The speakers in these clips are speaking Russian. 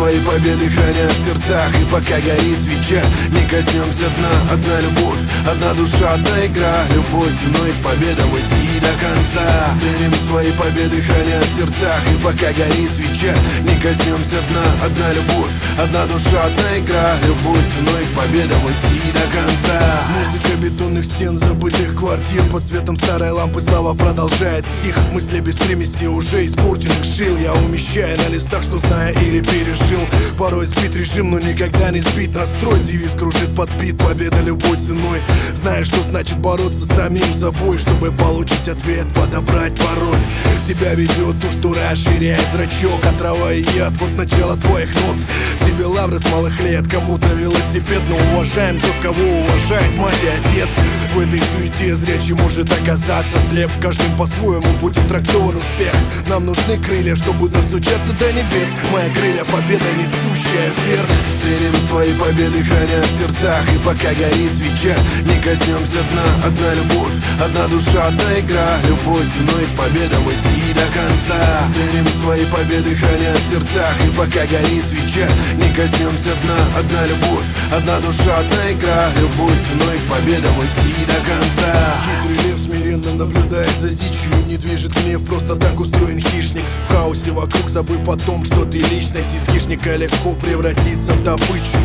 свои победы, храня в сердцах. И пока горит свеча, не коснемся дна. Одна любовь, одна душа, одна игра. Любой ценой к победам идти до конца. Ценим свои победы, храня в сердцах. И пока горит свеча, не коснемся дна. Одна любовь, одна душа, одна игра. Любой ценой к победам идти до конца. Музыка бетонных стен, забытых квартир. Под светом старой лампы слава продолжает стих. Мысли без примеси уже испорченных шил. Я умещаю на листах, что зная или пережил. Порой спит режим, но никогда не спит настрой. Девиз кружит подбит, победа любой ценой. Знаешь, что значит бороться с самим собой, чтобы получить ответ, подобрать пароль. Тебя ведет то, что расширяет зрачок. А трава и яд, вот начало твоих нот. Тебе лавры с малых лет, кому-то велосипед. Но уважаем тот, кого уважает мать и отец. В этой суете зрячий может оказаться слеп. Каждым по-своему будет трактован успех. Нам нужны крылья, чтобы достучаться до небес. Мои крылья, победа, несущая вверх. Ценим свои победы, храня в сердцах. И пока горит свеча, не коснемся дна. Одна любовь, одна душа, одна игра. Любой ценой к победам идти до конца. Ценим свои победы, храня в сердцах. И пока горит свеча, не коснемся дна. Одна любовь, одна душа, одна игра. Любой ценой к победам идти до конца. Хитрый лев смиренно наблюдает за дичью. Не движет гнев, просто так устроен хищник. В хаосе вокруг, забыв о том, что ты личность. Из хищника легко превратиться в добычу.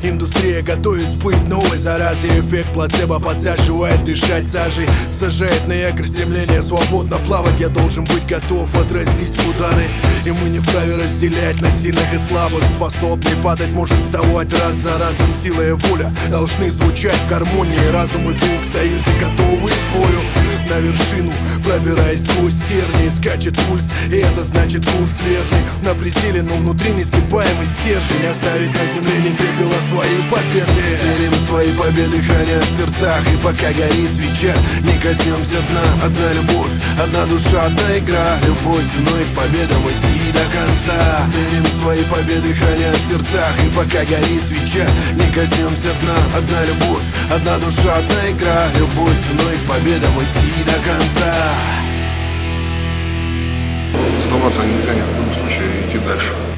Индустрия готовит сбыть новой заразы. Эффект плацебо подсаживает дышать сажей. Сажает на якорь стремление свободно плавать. Я должен быть готов отразить удары. И мы не вправе разделять на сильных и слабых. Способный падать может вставать раз за разом. Сила и воля должны звучать в гармонии. Разум и дух в союзе готовы к бою. На вершину, пробираясь сквозь тернии, скачет пульс, и это значит курс верный. На пределе, но внутри несгибаемый стержень. Оставить на земле не пепела свои победы. Ценим свои победы, храня в сердцах. И пока горит свеча, не коснемся дна. Одна любовь, одна душа, одна игра. Любой ценой к победам идти до конца. Ценим свои победы, храня в сердцах. И пока горит свеча, не коснемся дна. Одна любовь, одна душа, одна игра. Любой ценой к победам идти до конца. Сдаваться нельзя, ни в коем случае идти дальше.